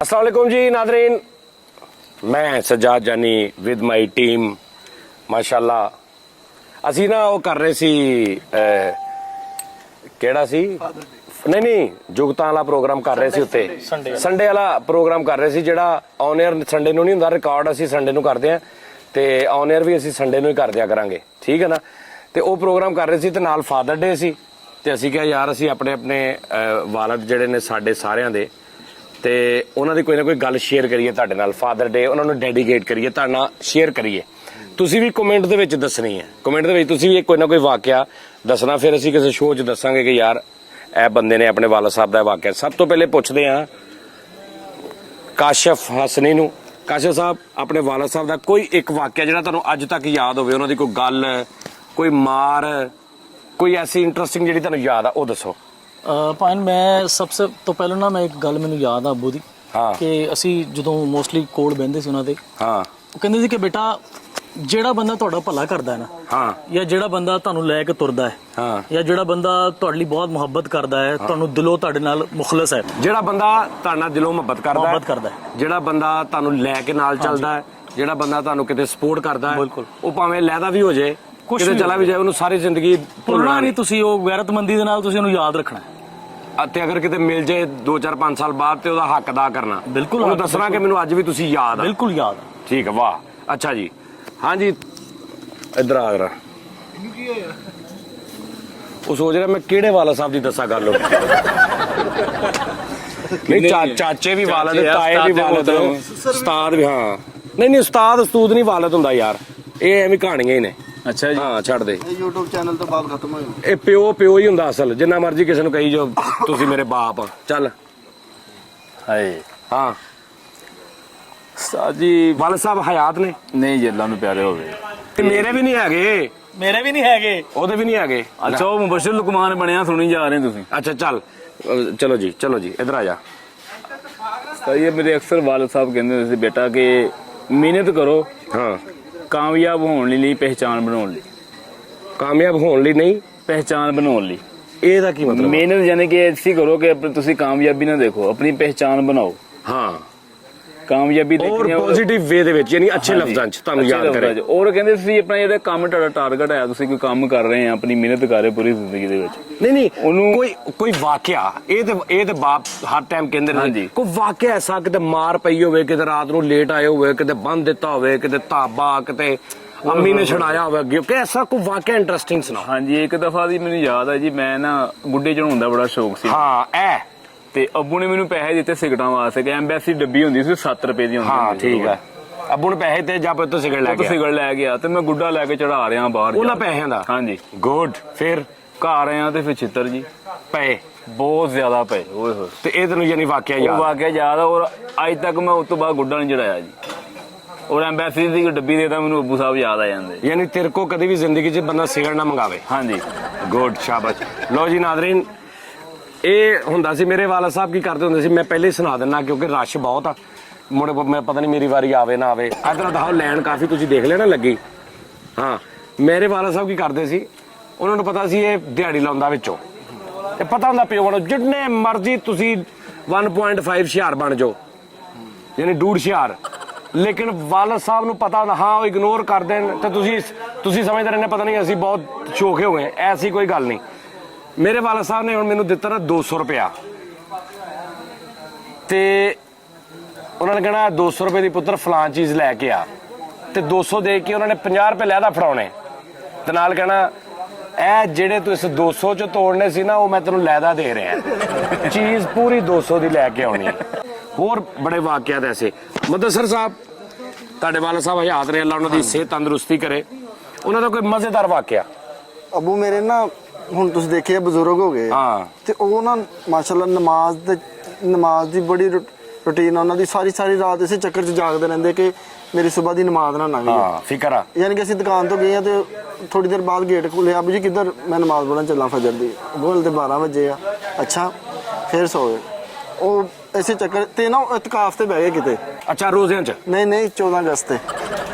अस्सलाम वालेकुम जी नादरीन, मैं सज्जाद जानी विद माई टीम माशाअल्लाह असी ना वो कर रहे सी केड़ा सी नहीं जुगतां वाला प्रोग्राम कर रहे सी उत्ते संडे वाला प्रोग्राम कर रहे सी जेड़ा ऑन एयर संडे नूं नहीं हुंदा रिकॉर्ड असी संडे नूं करदे हां ते ऑन एयर भी असी संडे नूं ही कर दिया करांगे ठीक है ना। ते वो प्रोग्राम कर रहे सी ते नाल फादर डे सी ते असी कहा यार असी अपने अपने वालद जेड़े ने साडे सारियां दे ਤੇ ਉਹਨਾਂ ਦੀ ਕੋਈ ਨਾ ਕੋਈ ਗੱਲ ਸ਼ੇਅਰ ਕਰੀਏ ਤੁਹਾਡੇ ਨਾਲ ਫਾਦਰ ਡੇ ਉਹਨਾਂ ਨੂੰ ਡੈਡੀਕੇਟ ਕਰੀਏ ਤੁਹਾਡੇ ਨਾਲ ਸ਼ੇਅਰ ਕਰੀਏ। ਤੁਸੀਂ ਵੀ ਕਮੈਂਟ ਦੇ ਵਿੱਚ ਦੱਸਣੀ ਹੈ, ਕਮੈਂਟ ਦੇ ਵਿੱਚ ਤੁਸੀਂ ਵੀ ਕੋਈ ਨਾ ਕੋਈ ਵਾਕਿਆ ਦੱਸਣਾ, ਫਿਰ ਅਸੀਂ ਕਿਸੇ ਸ਼ੋਅ 'ਚ ਦੱਸਾਂਗੇ ਕਿ ਯਾਰ ਇਹ ਬੰਦੇ ਨੇ ਆਪਣੇ ਵਾਲਦ ਸਾਹਿਬ ਦਾ ਵਾਕਿਆ। ਸਭ ਤੋਂ ਪਹਿਲੇ ਪੁੱਛਦੇ ਹਾਂ ਕਾਸ਼ਫ ਹਸਨੀ ਨੂੰ, ਕਾਸ਼ਫ ਸਾਹਿਬ ਆਪਣੇ ਵਾਲਦ ਸਾਹਿਬ ਦਾ ਕੋਈ ਇੱਕ ਵਾਕਿਆ ਜਿਹੜਾ ਤੁਹਾਨੂੰ ਅੱਜ ਤੱਕ ਯਾਦ ਹੋਵੇ, ਉਹਨਾਂ ਦੀ ਕੋਈ ਗੱਲ, ਕੋਈ ਮਾਰ, ਕੋਈ ਐਸੀ ਇੰਟਰਸਟਿੰਗ ਜਿਹੜੀ ਤੁਹਾਨੂੰ ਯਾਦ ਆ ਉਹ ਦੱਸੋ। ਭਾਈ ਮੈਂ ਸਭ ਤੋਂ ਪਹਿਲਾਂ ਨਾ ਮੈਂ ਇੱਕ ਗੱਲ ਮੈਨੂੰ ਯਾਦ ਆ ਅੱਬੂ ਦੀ ਕਿ ਅਸੀਂ ਜਦੋਂ ਮੋਸਟਲੀ ਕੋਲ ਬਹਿੰਦੇ ਸੀ ਉਹਨਾਂ ਦੇ ਉਹ ਕਹਿੰਦੇ ਸੀ ਕਿ ਬੇਟਾ ਜਿਹੜਾ ਬੰਦਾ ਤੁਹਾਡਾ ਭਲਾ ਕਰਦਾ ਹੈ ਨਾ ਜਾਂ ਜਿਹੜਾ ਬੰਦਾ ਤੁਹਾਨੂੰ ਲੈ ਕੇ ਤੁਰਦਾ ਹੈ ਜਾਂ ਜਿਹੜਾ ਬੰਦਾ ਤੁਹਾਡੇ ਲਈ ਬਹੁਤ ਮੁਹੱਬਤ ਕਰਦਾ ਹੈ, ਤੁਹਾਨੂੰ ਦਿਲੋਂ ਤੁਹਾਡੇ ਨਾਲ ਮੁਖਲਸ ਹੈ, ਜਿਹੜਾ ਬੰਦਾ ਤੁਹਾਡੇ ਨਾਲ ਦਿਲੋਂ ਮੁਹੱਬਤ ਕਰਦਾ ਹੈ, ਜਿਹੜਾ ਬੰਦਾ ਤੁਹਾਨੂੰ ਲੈ ਕੇ ਨਾਲ ਚੱਲਦਾ ਹੈ, ਜਿਹੜਾ ਬੰਦਾ ਤੁਹਾਨੂੰ ਕਿਤੇ ਸਪੋਰਟ ਕਰਦਾ ਹੈ, ਉਹ ਭਾਵੇਂ ਲਹਿਦਾ ਵੀ ਹੋ ਜਾਏ ਕਿਤੇ ਚਲਾ ਵੀ ਜਾਏ ਉਹਨੂੰ ਸਾਰੀ ਜ਼ਿੰਦਗੀ ਭੁੱਲਣਾ ਨਹੀਂ। ਤੁਸੀਂ ਉਹ ਗੈਰਤਮੰਦੀ ਦੇ ਨਾਲ ਤੁਸੀਂ ਉਹਨੂੰ ਯਾਦ ਰੱਖਣਾ ਅਤੇ ਅਗਰ ਕਿਤੇ ਮਿਲ ਜਾਏ 2 4 5 ਸਾਲ ਬਾਅਦ ਤੇ ਉਹਦਾ ਹੱਕ ਅਦਾ ਕਰਨਾ। ਬਿਲਕੁਲ ਉਹਨੂੰ ਦੱਸਣਾ ਕਿ ਮੈਨੂੰ ਅੱਜ ਵੀ ਤੁਸੀਂ ਯਾਦ ਆ। ਬਿਲਕੁਲ ਯਾਦ। ਠੀਕ ਹੈ, ਵਾਹ ਅੱਛਾ ਜੀ। ਹਾਂਜੀ ਇੱਧਰ ਆ ਜਰਾ, ਉਹ ਸੋਚ ਰਿਹਾ ਮੈਂ ਕਿਹੜੇ ਵਾਲਾ ਸਾਹਿਬ ਦੀ ਦੱਸਾਂ ਗੱਲ ਨਹੀਂ ਚਾਚੇ ਵੀ ਵਾਲਦ, ਤਾਏ ਵੀ ਵਾਲਦ, ਉਸਤਾਦ ਵੀ। ਹਾਂ ਨਹੀਂ ਉਸਤਾਦ ਅਸਤੂਦ ਨਹੀਂ ਵਾਲਦ ਹੁੰਦਾ ਯਾਰ, ਇਹ ਐਵੇਂ ਕਹਾਣੀਆਂ ਹੀ ਨੇ। ਅੱਛਾ ਜੀ ਹਾਂ ਛੱਡ ਦੇ, YouTube ਚੈਨਲ ਤੋਂ ਬਾਅਦ ਖਤਮ ਹੋ ਇਹ ਪਿਓ ਹੀ ਹੁੰਦਾ ਅਸਲ, ਜਿੰਨਾ ਮਰਜੀ ਕਿਸੇ ਨੂੰ ਕਹੀ ਜੋ ਤੁਸੀਂ ਮੇਰੇ ਬਾਪ ਆ। ਚੱਲ ਹਾਏ ਹਾਂ ਸਾਜੀ ਵਾਲਦ ਸਾਹਿਬ ਹਯਾਤ ਨੇ? ਨਹੀਂ ਜੀ ਅੱਲਾ ਨੂੰ ਪਿਆਰੇ ਹੋਵੇ। ਮੇਰੇ ਵੀ ਨਹੀਂ ਹੈਗੇ, ਮੇਰੇ ਵੀ ਨਹੀਂ ਹੈਗੇ, ਉਹਦੇ ਵੀ ਨਹੀਂ ਹੈਗੇ। ਅੱਛਾ ਉਹ ਮੁਬਸ਼ਰ ਲੁਕਮਾਨ ਬਣਿਆ ਸੁਣੀ ਜਾ ਰਹੇ ਤੁਸੀਂ। ਅੱਛਾ ਚੱਲ ਚਲੋ ਜੀ ਇੱਧਰ ਆ ਜਾ। ਇਹ ਮੇਰੇ ਅਕਸਰ ਵਾਲਦ ਸਾਹਿਬ ਕਹਿੰਦੇ ਹੁੰਦੇ ਸੀ ਬੇਟਾ ਕਿ ਮਿਹਨਤ ਕਰੋ ਹਾਂ ਕਾਮਯਾਬ ਹੋਣ ਲਈ ਪਹਿਚਾਨ ਬਣਾਉਣ ਲਈ। ਕਾਮਯਾਬ ਹੋਣ ਲਈ ਨਹੀਂ, ਪਹਿਚਾਨ ਬਣਾਉਣ ਲਈ। ਇਹਦਾ ਕੀ ਮਤਲਬ? ਮਿਹਨਤ ਯਾਨੀ ਕਿ ਐਸੀ ਕਰੋ ਕਿ ਤੁਸੀਂ ਕਾਮਯਾਬੀ ਨਾ ਦੇਖੋ, ਆਪਣੀ ਪਹਿਚਾਨ ਬਣਾਓ। ਹਾਂ ਕਾਮਯਾਬੀ ਦੇਖਣੀ ਔਰ ਪੋਜ਼ਿਟਿਵ ਵੇ ਦੇ ਵਿੱਚ, ਯਾਨੀ ਅੱਛੇ ਲਫ਼ਜ਼ਾਂ 'ਚ ਤੁਹਾਨੂੰ ਯਾਦ ਕਰੇ। ਔਰ ਕਹਿੰਦੇ ਤੁਸੀਂ ਆਪਣਾ ਜਿਹੜਾ ਕੰਮ ਤੁਹਾਡਾ ਟਾਰਗੇਟ ਹੈ, ਤੁਸੀਂ ਕੋਈ ਕੰਮ ਕਰ ਰਹੇ ਆ, ਆਪਣੀ ਮਿਹਨਤ ਕਰ ਰਹੇ ਪੂਰੀ ਜ਼ਿੰਦਗੀ ਦੇ ਵਿੱਚ। ਨਹੀਂ ਉਹਨੂੰ ਕੋਈ ਵਾਕਿਆ, ਇਹ ਤੇ ਬਾਪ ਹਰ ਟਾਈਮ ਕਹਿੰਦੇ ਨੇ ਕੋਈ ਵਾਕਿਆ ਐਸਾ, ਕਿਤੇ ਮਾਰ ਪਈ ਹੋਵੇ, ਕਿਤੇ ਰਾਤ ਨੂੰ ਲੇਟ ਆਏ ਹੋਵੇ, ਕਿਤੇ ਬੰਨ ਦਿੱਤਾ ਹੋਵੇ, ਕਿਤੇ ਧਾਬਾ, ਕਿਤੇ ਅੰਮੀ ਨੇ ਛੜਾਇਆ ਹੋਵੇ ਅੱਗੇ, ਕਿ ਐਸਾ ਕੋਈ ਵਾਕਿਆ ਇੰਟਰਸਟਿੰਗ ਸੁਣਾਓ। ਹਾਂਜੀ ਇੱਕ ਦਫਾ ਦੀ ਮੈਨੂੰ ਯਾਦ ਹੈ ਜੀ, ਮੈਂ ਨਾ ਗੁੱਡੇ ਚੜਾਉਣ ਦਾ ਬੜਾ ਸ਼ੌਕ ਸੀ। ਹਾਂ ਤੇ ਅੱਬੂ ਨੇ ਮੈਨੂੰ ਪੈਸੇ ਦਿੱਤੇ ਸਿਗਰਟਾਂ ਵਾਸਤੇ ਕਿ ਐਮਬੈਸੀ ਡੱਬੀ ਹੁੰਦੀ ਸੀ 7 ਰੁਪਏ ਦੀ ਹੁੰਦੀ। ਹਾਂ ਠੀਕ ਹੈ, ਅੱਬੂ ਨੇ ਪੈਸੇ ਤੇ ਜਾਂ ਤੋਂ ਸਿਗਰਟ ਲੈ ਗਿਆ ਤੇ ਮੈਂ ਗੁੱਡਾ ਲੈ ਕੇ ਚੜਾ ਰਿਹਾ ਬਾਹਰ ਉਹਨਾਂ ਪੈਸਿਆਂ ਦਾ। ਹਾਂਜੀ ਗੁੱਡ। ਫਿਰ ਘਰ ਆਇਆ ਤੇ ਫਿਰ ਛਿੱਤਰ ਜੀ ਪਏ, ਬਹੁਤ ਜ਼ਿਆਦਾ ਪਏ। ਓਏ ਹੋਏ। ਤੇ ਇਹ ਤੈਨੂੰ ਯਾਨੀ ਵਾਕਿਆ ਯਾਦ ਔਰ ਅੱਜ ਤੱਕ ਮੈਂ ਉਸ ਤੋਂ ਬਾਅਦ ਗੁੱਡਾ ਨਹੀਂ ਚੜਾਇਆ ਜੀ। ਔਰ ਐਮਬੈਸੀ ਦੀ ਡੱਬੀ ਦੇ ਤਾਂ ਮੈਨੂੰ ਅੱਬੂ ਸਾਹਿਬ ਯਾਦ ਆ ਜਾਂਦੇ। ਯਾਨੀ ਤੇਰੇ ਕੋ ਕਦੇ ਵੀ ਜ਼ਿੰਦਗੀ 'ਚ ਬੰਦਾ ਸਿਗਰਟ ਨਾ ਮੰਗਾਵੇ। ਹਾਂਜੀ ਗੁੱਡ ਸ਼ਾਬਾਸ਼। ਲੋ ਜੀ ਨਾਜ਼ਰੀਨ, ਇਹ ਹੁੰਦਾ ਸੀ ਮੇਰੇ ਵਾਲਦ ਸਾਹਿਬ ਕੀ ਕਰਦੇ ਹੁੰਦੇ ਸੀ, ਮੈਂ ਪਹਿਲੇ ਹੀ ਸੁਣਾ ਦਿੰਦਾ ਕਿਉਂਕਿ ਰਸ਼ ਬਹੁਤ ਆ ਮੁੜ ਮੈਂ ਪਤਾ ਨਹੀਂ ਮੇਰੀ ਵਾਰੀ ਆਵੇ ਨਾ ਆਵੇ। ਇੱਧਰ ਦਿਖਾਓ ਲੈਣ ਕਾਫੀ ਤੁਸੀਂ ਦੇਖ ਲਿਆ ਨਾ ਲੱਗੀ। ਹਾਂ ਮੇਰੇ ਵਾਲਦ ਸਾਹਿਬ ਕੀ ਕਰਦੇ ਸੀ, ਉਹਨਾਂ ਨੂੰ ਪਤਾ ਸੀ ਇਹ ਦਿਹਾੜੀ ਲਾਉਂਦਾ ਵਿੱਚੋਂ, ਇਹ ਪਤਾ ਹੁੰਦਾ ਪਿਓ ਨੂੰ ਜਿੰਨੇ ਮਰਜ਼ੀ ਤੁਸੀਂ 1.5 ਹੁਸ਼ਿਆਰ ਬਣ ਜਾਓ, ਯਾਨੀ 1.5 ਹੁਸ਼ਿਆਰ, ਲੇਕਿਨ ਵਾਲਦ ਸਾਹਿਬ ਨੂੰ ਪਤਾ ਹੁੰਦਾ ਹਾਂ ਉਹ ਇਗਨੋਰ ਕਰ ਦੇਣ ਤੇ ਤੁਸੀਂ ਸਮਝਦੇ ਰਹਿੰਦੇ ਪਤਾ ਨਹੀਂ ਅਸੀਂ ਬਹੁਤ ਸ਼ੌਕੇ ਹੋ ਗਏ। ਐਸੀ ਕੋਈ ਗੱਲ ਨਹੀਂ। ਮੇਰੇ ਵਾਲਦ ਸਾਹਿਬ ਨੇ ਹੁਣ ਮੈਨੂੰ ਦਿੱਤਾ ਨਾ 200 ਰੁਪਇਆ, ਤੇ ਉਹਨਾਂ ਨੇ ਕਹਿਣਾ 200 ਰੁਪਏ ਦੀ ਪੁੱਤਰ ਫਲਾਂ ਚੀਜ਼ ਲੈ ਕੇ ਆ, ਤੇ 200 ਦੇ ਕੇ ਉਹਨਾਂ ਨੇ 50 ਰੁਪਏ ਲਹਿਦਾ ਫੜਾਉਣੇ ਤੇ ਨਾਲ ਕਹਿਣਾ ਇਹ ਜਿਹੜੇ ਤੂੰ ਇਸ 200 ਚੋਂ ਤੋੜਨੇ ਸੀ ਨਾ ਉਹ ਮੈਂ ਤੈਨੂੰ ਲਹਿਦਾ ਦੇ ਰਿਹਾ, ਚੀਜ਼ ਪੂਰੀ 200 ਦੀ ਲੈ ਕੇ ਆਉਣੀ। ਹੋਰ ਬੜੇ ਵਾਕਿਆਤ ਐਸੇ। ਮੁਦੱਸਰ ਸਾਹਿਬ ਤੁਹਾਡੇ ਵਾਲਦ ਸਾਹਿਬ ਹਯਾਤ ਨੇ, ਅੱਲਾ ਉਹਨਾਂ ਦੀ ਸਿਹਤ ਤੰਦਰੁਸਤੀ ਕਰੇ, ਉਹਨਾਂ ਦਾ ਕੋਈ ਮਜ਼ੇਦਾਰ ਵਾਕਿਆ? ਅੱਬੂ ਮੇਰੇ ਨਾ ਹੁਣ ਤੁਸੀਂ ਦੇਖਿਆ ਬਜ਼ੁਰਗ ਹੋ ਗਏ ਤੇ ਉਹ ਨਾ ਮਾਸ਼ਾਅੱਲਾ ਨਮਾਜ਼ ਦੀ ਬੜੀ ਰੁਟੀਨ ਉਹਨਾਂ ਦੀ, ਸਾਰੀ ਰਾਤ ਇਸੇ ਚੱਕਰ 'ਚ ਜਾਗਦੇ ਰਹਿੰਦੇ ਕਿ ਮੇਰੀ ਸਵੇਰ ਦੀ ਨਮਾਜ਼ ਨਾ ਲੰਘ ਜਾਏ। ਫਿਕਰ ਆ। ਯਾਨੀ ਕਿ ਅਸੀਂ ਦੁਕਾਨ ਤੋਂ ਗਏ ਆ ਤੇ ਥੋੜੀ ਦੇਰ ਬਾਅਦ ਗੇਟ ਖੁੱਲਿਆ, ਅੱਬੂ ਜੀ ਕਿੱਧਰ? ਮੈਂ ਨਮਾਜ਼ ਪੜ੍ਹਨ ਚੱਲਾਂ ਫਜਰ ਦੀ। ਬੋਲਦੇ 12 ਵਜੇ ਆ। ਅੱਛਾ ਫਿਰ ਸੋਏ। ਉਹ ਇਸੇ ਚੱਕਰ ਤੇ ਨਾ ਇਤਕਾਫ ਤੇ ਬਹਿ ਗਏ ਕਿਤੇ। ਅੱਛਾ ਰੋਜ਼ਿਆਂ 'ਚ? ਨਹੀਂ 14 ਅਗਸਤ ਤੇ।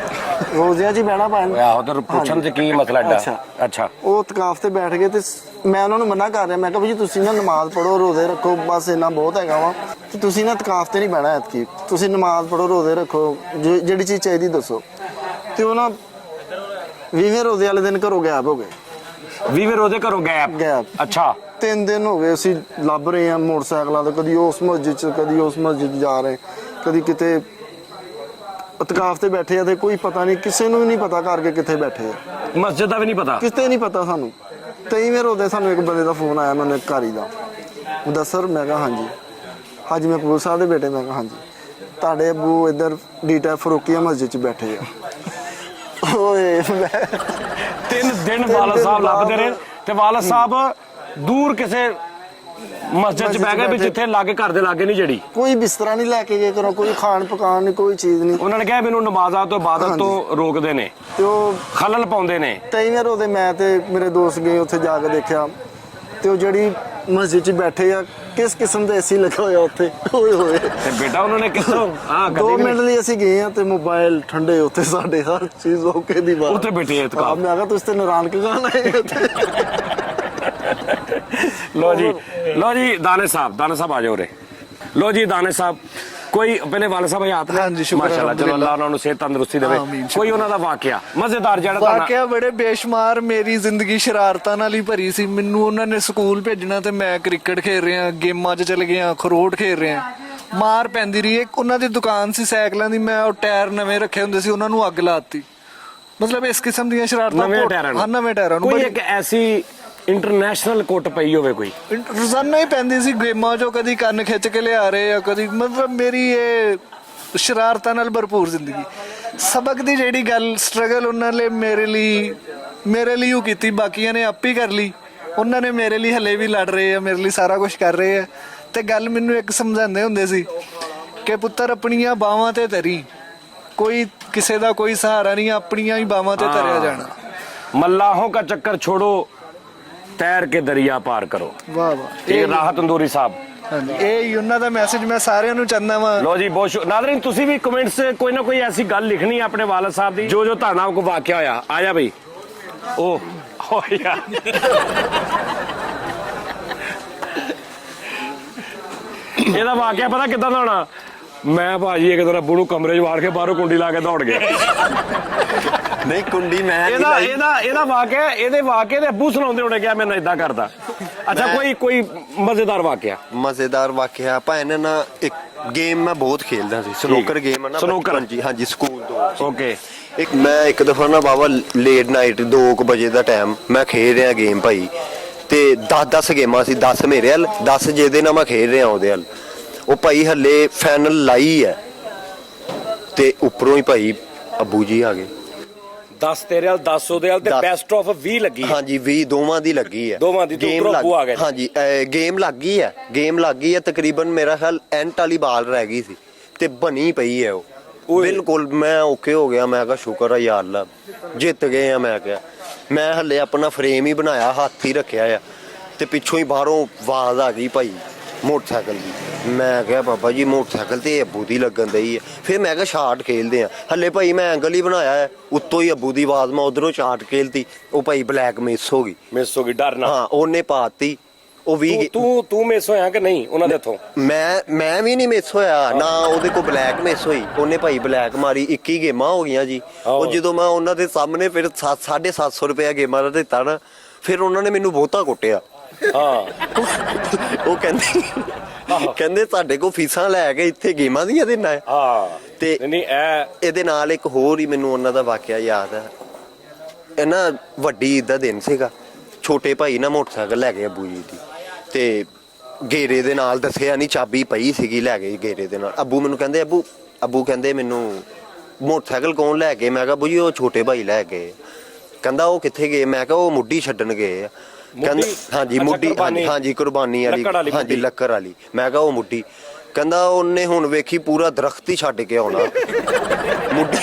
ਰੋਜ਼ਿਆਂ 'ਚ ਹੀ ਬਹਿਣਾ ਪੈਣਾ। ਆਹੋ ਤੇ ਪੁੱਛਣ ਤੇ ਕੀ ਮਸਲਾ ਐਡਾ? ਅੱਛਾ ਉਹ ਤਕਾਫ ਤੇ ਬੈਠ ਗਏ ਤੇ ਮੈਂ ਉਹਨਾਂ ਨੂੰ ਮਨਾ ਕਰ ਰਿਹਾ, ਮੈਂ ਕਿਹਾ ਵੀ ਜੀ ਤੁਸੀਂ ਨਾ ਨਮਾਜ਼ ਪੜੋ, ਰੋਜ਼ੇ ਰੱਖੋ, ਬਸ ਇੰਨਾ ਬਹੁਤ ਹੈਗਾ ਵਾ ਤੇ ਤੁਸੀਂ ਨਾ ਤਕਾਫ ਤੇ ਨਹੀਂ ਬਹਿਣਾ ਐਤਕੀ, ਤੁਸੀਂ ਨਮਾਜ਼ ਪੜੋ, ਰੋਜ਼ੇ ਰੱਖੋ, ਜਿਹੜੀ ਚੀਜ਼ ਚਾਹੀਦੀ ਦੱਸੋ। ਤੇ ਉਹ ਨਾ 20ਵੇਂ ਰੋਜ਼ੇ ਵਾਲੇ ਦਿਨ ਘਰੋਂ ਗਾਇਬ ਹੋ ਗਏ। 20ਵੇਂ ਰੋਜ਼ੇ ਘਰੋਂ ਗਾਇਬ? ਅੱਛਾ। 3 ਦਿਨ ਹੋ ਗਏ ਅਸੀਂ ਲੱਭ ਰਹੇ ਹਾਂ ਮੋਟਰਸਾਈਕਲਾਂ ਤੇ, ਕਦੀ ਉਸ ਮਸਜਿਦ 'ਚ, ਕਦੀ ਉਸ ਮਸਜਿਦ ਜਾ ਰਹੇ, ਕਦੀ ਕਿਤੇ ਇਤਕਾਫ ਤੇ ਬੈਠੇ ਆ ਤੇ ਕੋਈ ਪਤਾ ਨਹੀਂ, ਕਿਸੇ ਨੂੰ ਵੀ ਨਹੀਂ ਪਤਾ ਕਰਕੇ ਕਿੱਥੇ ਬੈਠੇ ਆ। ਮਸਜਿਦ ਦਾ ਵੀ ਨਹੀਂ ਪਤਾ? ਕਿਤੇ ਨਹੀਂ ਪਤਾ ਸਾਨੂੰ। 23ਵੇਂ ਰੋਜ਼ੇ ਸਾਨੂੰ ਇੱਕ ਬੰਦੇ ਦਾ ਫੋਨ ਆਇਆ, ਮੈਨੂੰ ਘਰੀ ਦਾ, ਉਹਦਾ ਸਰ, ਮੈਂ ਕਿਹਾ ਹਾਂਜੀ। ਹਾਜੀ ਮਕਬੂਲ ਸਾਹਿਬ ਦੇ ਬੇਟੇ? ਮੈਂ ਕਿਹਾ ਹਾਂਜੀ। ਤੁਹਾਡੇ ਅੱਬੂ ਇੱਧਰ ਡੀਟਾ ਫਰੂਕੀਆ ਮਸਜਿਦ 'ਚ ਬੈਠੇ ਆ। ਓਏ 3 ਦਿਨ ਵਾਲਾ ਸਾਹਿਬ ਲੱਭਦੇ ਰਹੇ ਤੇ ਵਾਲਾ ਸਾਹਿਬ ਦੂਰ ਕਿਸੇ ਮਸਜਿਦ 'ਚ ਬਹਿ ਗਏ ਵੀ ਜਿੱਥੇ ਲਾਗੇ ਘਰ ਦੇ ਲਾਗੇ ਨਹੀਂ, ਜਿਹੜੀ ਕੋਈ ਬਿਸਤਰਾ ਨਹੀਂ ਲੈ ਕੇ ਗਏ ਘਰੋਂ, ਕੋਈ ਖਾਣ ਪਕਾਣ ਨਹੀਂ, ਕੋਈ ਚੀਜ਼ ਨਹੀਂ। ਉਹਨਾਂ ਨੇ ਕਿਹਾ ਮੈਨੂੰ ਨਮਾਜ਼ਾਂ ਤੋਂ ਇਬਾਦਤ ਤੋਂ ਰੋਕਦੇ ਨੇ ਤੇ ਉਹ ਖਲਲ ਪਾਉਂਦੇ ਨੇ। 23ਵੇਂ ਰੋਜ਼ੇ ਮੈਂ ਤੇ ਮੇਰੇ ਦੋਸਤ ਗਏ ਉੱਥੇ, ਜਾ ਕੇ ਦੇਖਿਆ ਤੇ ਉਹ ਜਿਹੜੀ ਮਸਜਿਦ 'ਚ ਬੈਠੇ ਆ, ਕਿਸ ਕਿਸਮ ਦਾ ਏਸੀ ਲੱਗਾ ਹੋਇਆ ਉੱਥੇ। ਓਏ ਹੋਏ ਤੇ ਬੇਟਾ ਉਹਨਾਂ ਨੇ ਕਿੱਥੋਂ 2 ਮਿੰਟ ਲਈ ਅਸੀਂ ਗਏ ਆ ਤੇ ਮੋਬਾਈਲ ਠੰਡੇ ਉੱਥੇ, ਸਾਡੇ ਹਰ ਚੀਜ਼ ਓਕੇ ਦੀ ਬਾਤ ਉੱਥੇ ਬੈਠੇ ਇਤਕਾਫ। ਮੈਂ ਕਿਹਾ ਤੁਸੀਂ ਤੇ ਨਾਰਾਇਣ ਖਾਨ ਆਏ ਉੱਥੇ। ਲੋ ਜੀ ਦਾਨੇ ਸਾਹਿਬ ਆ ਜਾਓ ਰੇ। ਲੋ ਜੀ ਦਾਨੇ ਸਾਹਿਬ, ਕੋਈ ਪਹਿਲੇ ਵਾਲਾ ਸਾਹਿਬ ਹਯਾਤ ਨੇ? ਹਾਂਜੀ, ਸ਼ੁਕਰ ਮਾਸ਼ਾਅੱਲਾ, ਚਲੋ ਅੱਲਾਹ ਉਹਨਾਂ ਨੂੰ ਸਿਹਤ ਤੰਦਰੁਸਤੀ ਦੇਵੇ। ਕੋਈ ਉਹਨਾਂ ਦਾ ਵਾਕਿਆ ਮਜ਼ੇਦਾਰ ਜਿਹੜਾ ਵਾਕਿਆ ਬੜੇ ਬੇਸ਼ੁਮਾਰ। ਮੇਰੀ ਜ਼ਿੰਦਗੀ ਸ਼ਰਾਰਤਾਂ ਨਾਲ ਹੀ ਭਰੀ ਸੀ। ਮੈਨੂੰ ਉਹਨਾਂ ਨੇ ਸਕੂਲ ਭੇਜਣਾ ਤੇ ਮੈਂ ਕ੍ਰਿਕਟ ਖੇਡ ਰਿਹਾ, ਗੇਮਾਂ 'ਚ ਚਲ ਗਿਆ, ਖਰੋਟ ਖੇਡ ਰਿਹਾ, ਮਾਰ ਪੈਂਦੀ ਰਹੀ। ਇੱਕ ਉਹਨਾਂ ਦੀ ਦੁਕਾਨ ਸੀ ਸਾਈਕਲਾਂ ਦੀ, ਮੈਂ ਉਹ ਟਾਇਰ ਨਵੇਂ ਰੱਖੇ ਹੁੰਦੇ ਸੀ, ਉਹਨਾਂ ਨੂੰ ਅੱਗ ਲਾਤੀ। ਮਤਲਬ ਇਸ ਕਿਸਮ ਦੀਆਂ ਸ਼ਰਾਰਤਾਂ। ਨਵੇਂ ਟਾਇਰਾਂ ਨੂੰ? ਹਾਂ, ਨਵੇਂ ਟਾਇਰਾਂ ਨੂੰ। ਕੋਈ ਇੱਕ ਐਸੀ ਇੰਟਰਨੈਸ਼ਨਲ ਕੁੱਟ ਪਈ ਹੋਵੇ ਕੋਈ? ਰੋਜ਼ਾਨਾ ਹੀ ਪੈਂਦੀ ਸੀ ਗੇਮਾਂ 'ਚੋਂ, ਕਦੀ ਕੰਨ ਖਿੱਚ ਕੇ ਲਿਆ ਰਹੇ ਆ, ਕਦੀ। ਮਤਲਬ ਮੇਰੀ ਇਹ ਸ਼ਰਾਰਤਾਂ ਨਾਲ ਭਰਪੂਰ ਜ਼ਿੰਦਗੀ। ਸਬਕ ਦੀ ਜਿਹੜੀ ਗੱਲ, ਸਟਰਗਲ ਉਹਨਾਂ ਨੇ ਮੇਰੇ ਲਈ ਉਹ ਕੀਤੀ, ਬਾਕੀਆਂ ਨੇ ਆਪ ਹੀ ਕਰ ਲਈ। ਉਹਨਾਂ ਨੇ ਮੇਰੇ ਲਈ ਹਲੇ ਵੀ ਲੜ ਰਹੇ ਆ, ਮੇਰੇ ਲਈ ਸਾਰਾ ਕੁਝ ਕਰ ਰਹੇ ਆ। ਤੇ ਗੱਲ ਮੈਨੂੰ ਇੱਕ ਸਮਝਾਉਂਦੇ ਹੁੰਦੇ ਸੀ ਕਿ ਪੁੱਤਰ ਆਪਣੀਆਂ ਬਾਹਾਂ ਤੇ ਤਰੀ, ਕੋਈ ਕਿਸੇ ਦਾ ਕੋਈ ਸਹਾਰਾ ਨਹੀਂ, ਆਪਣੀਆਂ ਹੀ ਬਾਹਾਂ ਤੇ ਤਰਿਆ ਜਾਣਾ। ਮੱਲਾहों का चक्कर छोड़ो, तैर के दरिया पार करो। ਵਾਹ ਵਾਹ। ਇਹ ਰਾਹਤ ਤੰਦੂਰੀ ਸਾਹਿਬ। ਹਾਂਜੀ, ਇਹ ਹੀ ਉਹਨਾਂ ਦਾ ਮੈਸੇਜ ਮੈਂ ਸਾਰਿਆਂ ਨੂੰ ਚਾਹੁੰਦਾ ਵਾਂ। ਲੋ ਜੀ ਬਹੁਤ ਨਾਜ਼ਰੀਨ, ਤੁਸੀਂ ਵੀ ਕਮੈਂਟਸ ਕੋਈ ਨਾ ਕੋਈ ਐਸੀ ਗੱਲ ਲਿਖਣੀ ਆਪਣੇ ਵਾਲਦ ਸਾਹਿਬ ਦੀ ਜੋ ਤੁਹਾਡਾ ਕੋ ਵਾਕਿਆ ਹੋਇਆ। ਆ ਜਾ ਬਈ। ਉਹ ਹੋਇਆ ਇਹਦਾ ਵਾਕਿਆ ਪਤਾ ਕਿੱਦਾਂ ਦਾ ਹੋਣਾ? ਮੈਂ ਭਾਜੀ ਇੱਕ ਦਿਨ ਅੱਬੂ ਨੂੰ ਕਮਰੇ 'ਚ ਵਾੜ ਕੇ ਬਾਹਰੋਂ ਕੁੰਡੀ ਲਾ ਕੇ ਦੌੜ ਗਿਆ। ਨਹੀਂ ਕੁੰਡੀ ਮੈਂ ਇਹਦਾ ਵਾਕਿਆ, ਇਹਦੇ ਵਾਕਿਆ ਦੇ ਅੱਬੂ ਸੁਣਾਉਂਦੇ ਹੋਣੇ ਕਿ ਮੈਂ ਇਦਾਂ ਕਰਦਾ। ਅੱਛਾ, ਕੋਈ ਮਜ਼ੇਦਾਰ ਵਾਕਿਆ? ਮਜ਼ੇਦਾਰ ਵਾਕਿਆ, ਆਪਾਂ ਇਹਨਾਂ ਨਾਲ ਇੱਕ ਗੇਮ ਮੈਂ ਬਹੁਤ ਖੇਲਦਾ ਸੀ, ਸਨੋਕਰ ਗੇਮ ਹੈ ਨਾ। ਸਨੋਕਰ? ਹਾਂਜੀ, ਸਕੂਲ ਤੋਂ। ਓਕੇ। ਮੈਂ ਇੱਕ ਦਫਾ ਨਾ ਬਾਬਾ ਲੇਟ ਨਾਈਟ 2 ਵਜੇ ਦਾ ਟਾਈਮ ਮੈਂ ਖੇਡ ਰਿਹਾ ਗੇਮ ਭਾਈ, ਤੇ 10 ਗੇਮਾਂ ਸੀ, 10 ਮੇਰੇ ਵੱਲ, 10 ਜਿਹਦੇ ਨਾਲ ਮੈਂ ਖੇਡ ਰਿਹਾ ਉਹਦੇ ਵੱਲ। ਉਹ ਭਾਈ ਹੱਲੇ ਫਾਈਨਲ ਲਾਈ ਹੈ ਤੇ ਉੱਪਰੋਂ ਹੀ ਭਾਈ ਅੱਬੂ ਜੀ ਆ ਗਏ। 10 ਤੇਰੇ ਵਾਲ, 10 ਉਹਦੇ ਵਾਲ, ਤੇ ਬੈਸਟ ਆਫ 20 ਲੱਗੀ। ਹਾਂਜੀ, 20 ਦੋਵਾਂ ਦੀ ਲੱਗੀ ਹੈ। ਦੋਵਾਂ ਦੀ ਗੇਮ ਆ ਗਏ। ਹਾਂਜੀ, ਗੇਮ ਲੱਗ ਗਈ ਹੈ। ਤਕਰੀਬਨ ਮੇਰਾ ਖਿਆਲ ਐਂਟ ਵਾਲੀ ਬਾਲ ਰਹਿ ਗਈ ਸੀ ਤੇ ਬਣੀ ਪਈ ਹੈ ਉਹ। ਬਿਲਕੁਲ ਮੈਂ ਔਖੇ ਹੋ ਗਿਆ। ਮੈਂ ਕਿਹਾ ਸ਼ੁਕਰ ਆ ਯਾਰ ਅੱਲਾ, ਜਿੱਤ ਗਏ ਆ। ਮੈਂ ਕਿਹਾ ਮੈਂ ਹੱਲੇ ਆਪਣਾ ਫਰੇਮ ਹੀ ਬਣਾਇਆ, ਹੱਥ ਹੀ ਰੱਖਿਆ ਆ, ਤੇ ਪਿੱਛੋਂ ਹੀ ਬਾਹਰੋਂ ਆਵਾਜ਼ ਆ ਗਈ ਭਾਈ ਮੋਟਰਸਾਈਕਲ ਦੀ। ਮੈਂ ਕਿਹਾ ਬਾਬਾ ਜੀ ਮੋਟਰਸਾਈਕਲ ਤੇ ਅੱਬੂ ਦੀ ਲੱਗਣ ਦਈ ਹੈ। ਫਿਰ ਮੈਂ ਕਿਹਾ ਸ਼ਾਟ ਖੇਲਦੇ ਆ। ਹੱਲੇ ਭਾਈ ਮੈਂ ਐਂਗਲ ਹੀ ਬਣਾਇਆ ਹੈ, ਉੱਤੋਂ ਹੀ ਅੱਬੂ ਦੀ ਆਵਾਜ਼, ਮੈਂ ਉਧਰੋਂ ਸ਼ਾਟ ਖੇਲਤੀ। ਉਹ ਭਾਈ ਬਲੈਕ ਮਿਸ ਹੋ ਗਈ। ਡਰਨਾ? ਹਾਂ, ਉਹਨੇ ਪਾਤੀ ਉਹ ਵੀ। ਤੂੰ ਮਿਸ ਹੋਇਆ ਕਿ ਨਹੀਂ ਉਹਨਾਂ ਦੇ ਹੱਥੋਂ? ਮੈਂ ਵੀ ਨਹੀਂ ਮਿਸ ਹੋਇਆ ਨਾ, ਉਹਦੇ ਕੋਲ ਬਲੈਕ ਮਿਸ ਹੋਈ। ਉਹਨੇ ਭਾਈ ਬਲੈਕ ਮਾਰੀ। 21 ਗੇਮਾਂ ਹੋ ਗਈਆਂ ਜੀ। ਉਹ ਜਦੋਂ ਮੈਂ ਉਹਨਾਂ ਦੇ ਸਾਹਮਣੇ ਫਿਰ 750 ਰੁਪਇਆ ਗੇਮਾਂ ਦਾ ਦਿੱਤਾ ਨਾ, ਫਿਰ ਉਹਨਾਂ ਨੇ ਮੈਨੂੰ ਬਹੁਤਾ ਕੁੱਟਿਆ। ਉਹ ਕਹਿੰਦੇ ਸਾਡੇ ਕੋਲ ਫੀਸਾਂ ਲੈ ਕੇ ਇੱਥੇ ਗੇਮਾਂ ਦੀਆਂ ਦੇਣਾ ਹੈ। ਤੇ ਇਹਦੇ ਨਾਲ ਇੱਕ ਹੋਰ ਹੀ ਮੈਨੂੰ ਉਹਨਾਂ ਦਾ ਵਾਕਿਆ ਯਾਦ ਹੈ। ਇਹ ਨਾ ਵੱਡੀ ਈਦ ਦਾ ਦਿਨ ਸੀਗਾ, ਛੋਟੇ ਭਾਈ ਨਾ ਮੋਟਰਸਾਈਕਲ ਲੈ ਗਏ ਅੱਬੂ ਜੀ ਦੀ, ਤੇ ਗੇਰੇ ਦੇ ਨਾਲ ਦੱਸਿਆ ਨਹੀਂ, ਚਾਬੀ ਪਈ ਸੀਗੀ, ਲੈ ਗਏ ਗੇਰੇ ਦੇ ਨਾਲ। ਅੱਬੂ ਮੈਨੂੰ ਕਹਿੰਦੇ, ਅੱਬੂ ਕਹਿੰਦੇ ਮੈਨੂੰ ਮੋਟਰਸਾਈਕਲ ਕੌਣ ਲੈ ਗਏ? ਮੈਂ ਕਿਹਾ ਅੱਬੂ ਜੀ ਉਹ ਛੋਟੇ ਭਾਈ ਲੈ ਗਏ। ਕਹਿੰਦਾ ਉਹ ਕਿੱਥੇ ਗਏ? ਮੈਂ ਕਿਹਾ ਉਹ ਮੁੱਢੀ ਛੱਡਣ ਗਏ ਆ। ਕਹਿੰਦਾ ਹਾਂਜੀ ਮੁੱਢੀ, ਹਾਂਜੀ ਕੁਰਬਾਨੀ ਵਾਲੀ, ਹਾਂਜੀ ਲੱਕੜ ਵਾਲੀ। ਮੈਂ ਕਿਹਾ ਉਹ ਮੁੱਢੀ। ਕਹਿੰਦਾ ਉਹਨੇ ਹੁਣ ਵੇਖੀ ਪੂਰਾ ਦਰਖਤ ਹੀ ਛੱਡ ਕੇ ਆਉਣਾ। ਮੁੱਢੀ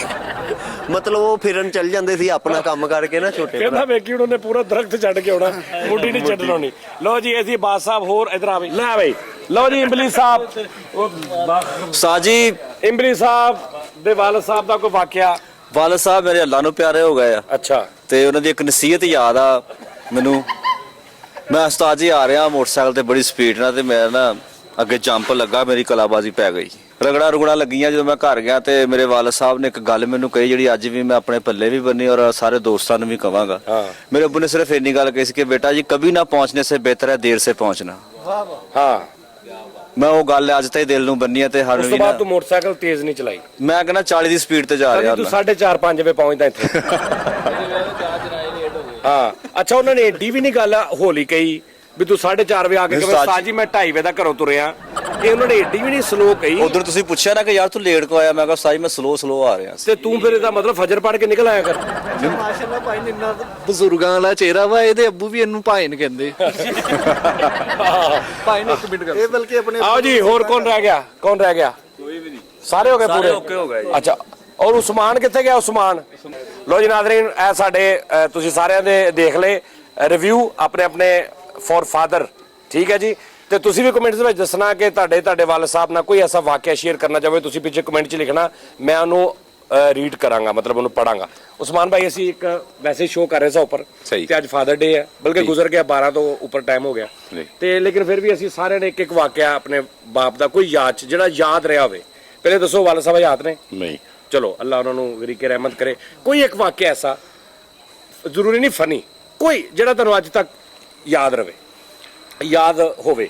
ਮਤਲਬ ਉਹ ਫਿਰਨ ਚੱਲ ਜਾਂਦੇ ਸੀ ਆਪਣਾ ਕੰਮ ਕਰਕੇ ਨਾ, ਛੋਟੇ ਕਹਿੰਦਾ ਵੇਖੀ ਉਹਨੇ ਪੂਰਾ ਦਰਖਤ ਛੱਡ ਕੇ ਆਉਣਾ, ਮੁੱਢੀ ਨਹੀਂ ਛੱਡਣੀ। ਲੋ ਜੀ ਅਸੀਂ ਬਾਦ ਸਾਹਿਬ ਹੋਰ ਇਧਰ ਆ ਬਈ। ਲੈ ਬਈ ਲੋ ਜੀ ਇੰਬਲੀ ਸਾਹਿਬ, ਸਾਜੀ ਇੰਬਲੀ ਸਾਹਿਬ ਦੇ ਵਾਲਦ ਸਾਹਿਬ ਦਾ ਕੋਈ ਵਾਕਿਆ? ਵਾਲਦ ਸਾਹਿਬ ਮੇਰੇ ਅੱਲਾ ਨੂੰ ਪਿਆਰੇ ਹੋ ਗਏ ਆ ਅੱਛਾ ਤੇ ਉਹਨਾਂ ਦੀ ਇੱਕ ਨਸੀਹਤ ਯਾਦ ਆ ਮੈਨੂੰ। ਮੈਂ ਉਸਤਾਦ ਜੀ ਆ ਰਿਹਾ ਮੋਟਰਸਾਈਕਲ ਤੇ ਬੜੀ ਸਪੀਡ ਨਾਲ, ਤੇ ਮੈਂ ਨਾ ਅੱਗੇ ਜੰਪ ਲੱਗਾ, ਮੇਰੀ ਕਲਾਬਾਜ਼ੀ ਪੈ ਗਈ, ਰਗੜਾ ਲੱਗੀਆਂ। ਜਦੋਂ ਮੈਂ ਘਰ ਗਿਆ ਤੇ ਮੇਰੇ ਵਾਲਦ ਸਾਹਿਬ ਨੇ ਇੱਕ ਗੱਲ ਮੈਨੂੰ ਕਹੀ ਜਿਹੜੀ ਅੱਜ ਵੀ ਮੈਂ ਆਪਣੇ ਪੱਲੇ ਵੀ ਬੰਨੀ ਔਰ ਸਾਰੇ ਦੋਸਤਾਂ ਨੂੰ ਵੀ ਕਵਾਂਗਾ। ਮੇਰੇ ਅੱਬੂ ਨੇ ਸਿਰਫ ਇੰਨੀ ਗੱਲ ਕਹੀ ਸੀ ਕਿ ਬੇਟਾ ਜੀ ਕभी ना पहुंचने से बेहतर है देर से पहुंचना। ਹਾਂ ਮੈਂ ਉਹ ਗੱਲ ਅੱਜ ਤਾਈਂ ਦਿਲ ਨੂੰ ਬੰਨੀ ਆ ਤੇ ਹਰ ਉਸ ਤੋਂ ਬਾਅਦ ਤੂੰ ਮੋਟਰਸਾਈਕਲ ਤੇਜ਼ ਨਹੀਂ ਚਲਾਈ? ਮੈਂ ਕਹਿੰਦਾ 40 ਦੀ ਸਪੀਡ ਤੇ ਜਾ ਰਿਹਾ ਤੂੰ 4:30 5 ਵਜੇ ਪਹੁੰਚਦਾ ਇੱਥੇ। ਹਾਂ ਅੱਛਾ, ਉਹਨਾਂ ਨੇ ਏਡੀ ਵੀ ਨਹੀਂ ਗੱਲ ਹੋਲੀ ਕਹੀ ਵੀ ਤੂੰ 4:30 ਵਜੇ ਆ ਕੇ ਕਹੇ ਸਾਜੀ ਮੈਂ 2:30 ਵਜੇ ਦਾ ਘਰੋਂ ਤੁਰਿਆ। ਇਹ ਉਹਨਾਂ ਨੇ ਏਡੀ ਵੀ ਨਹੀਂ ਸਲੋ ਕਹੀ। ਉਧਰ ਤੁਸੀਂ ਪੁੱਛਿਆ ਨਾ ਕਿ ਯਾਰ ਤੂੰ ਲੇਟ ਕੋ ਆਇਆ, ਮੈਂ ਕਿਹਾ ਸਾਜੀ ਮੈਂ ਸਲੋ ਆ ਰਿਹਾ ਸੀ। ਤੇ ਤੂੰ ਫਿਰ ਇਹਦਾ ਮਤਲਬ ਫਜਰ ਪੜ ਕੇ ਨਿਕਲ ਆਇਆ ਕਰ। ਮਾਸ਼ਾਅੱਲਾ ਭਾਈ ਨੇ ਇੰਨਾ ਬਜ਼ੁਰਗਾਂ ਵਾਲਾ ਚਿਹਰਾ ਵਾ, ਇਹਦੇ ਅੱਬੂ ਵੀ ਇਹਨੂੰ ਭਾਈਨ ਕਹਿੰਦੇ। ਭਾਈ ਨੇ 1 ਮਿੰਟ ਗੱਲ ਇਹ ਬਲਕਿ ਆਪਣੇ ਆਓ ਜੀ, ਹੋਰ ਕੌਣ ਰਹਿ ਗਿਆ? ਕੋਈ ਵੀ ਨਹੀਂ, ਸਾਰੇ ਹੋ ਗਏ ਪੂਰੇ? ਓਕੇ ਹੋ ਗਏ ਜੀ। ਅੱਛਾ, ਔਰ ਉਸਮਾਨ ਕਿੱਥੇ ਗਿਆ? ਉਸਮਾਨ ਲੋ ਜੀ ਨਾਜ਼ਰੀਨ, ਇਹ ਸਾਡੇ ਤੁਸੀਂ ਸਾਰਿਆਂ ਦੇ ਦੇਖ ਲਏ ਰਿਵਿਊ ਆਪਣੇ ਫॉर ਫਾਦਰ, ਠੀਕ ਹੈ ਜੀ। ਤੇ ਤੁਸੀਂ ਵੀ ਕਮੈਂਟਸ ਵਿੱਚ ਦੱਸਣਾ ਕਿ ਤੁਹਾਡੇ ਵਾਲਦ ਸਾਹਿਬ ਨਾਲ ਕੋਈ ਐਸਾ ਵਾਕਿਆ ਸ਼ੇਅਰ ਕਰਨਾ ਚਾਹੋਗੇ, ਤੁਸੀਂ ਪਿੱਛੇ ਕਮੈਂਟ 'ਚ ਲਿਖਣਾ, ਮੈਂ ਉਹਨੂੰ ਰੀਡ ਕਰਾਂਗਾ, ਮਤਲਬ ਉਹਨੂੰ ਪੜਾਂਗਾ। ਉਸਮਾਨ ਭਾਈ, ਅਸੀਂ ਇੱਕ ਵੈਸੇ ਸ਼ੋਅ ਕਰ ਰਹੇ ਸਾਂ ਉੱਪਰ ਤੇ ਅੱਜ ਫਾਦਰ ਡੇ ਹੈ, ਬਲਕਿ ਗੁਜ਼ਰ ਗਿਆ 12 ਤੋਂ ਉੱਪਰ ਟਾਈਮ ਹੋ ਗਿਆ ਤੇ ਲੇਕਿਨ ਫਿਰ ਵੀ ਅਸੀਂ ਸਾਰਿਆਂ ਨੇ ਇੱਕ ਵਾਕਿਆ ਆਪਣੇ ਬਾਪ ਦਾ ਕੋਈ ਯਾਦ ਜਿਹੜਾ ਯਾਦ ਰਿਹਾ ਹੋਵੇ। ਪਹਿਲੇ ਦੱਸੋ, ਵਾਲਦ ਸਾਹਿਬ ਯਾਦ ਨੇ? ਨਹੀਂ। ਚਲੋ ਅੱਲਾ ਉਹਨਾਂ ਨੂੰ ਗਰੀਕੇ ਰਹਿਮਤ ਕਰੇ। ਕੋਈ ਇੱਕ ਵਾਕਿਆ ਐਸਾ, ਜ਼ਰੂਰੀ ਨਹੀਂ ਫਨੀ, ਕੋਈ ਜਿਹੜਾ ਤੁਹਾਨੂੰ ਅੱਜ ਤੱਕ ਯਾਦ ਰਵੇ, ਯਾਦ ਹੋਵੇ?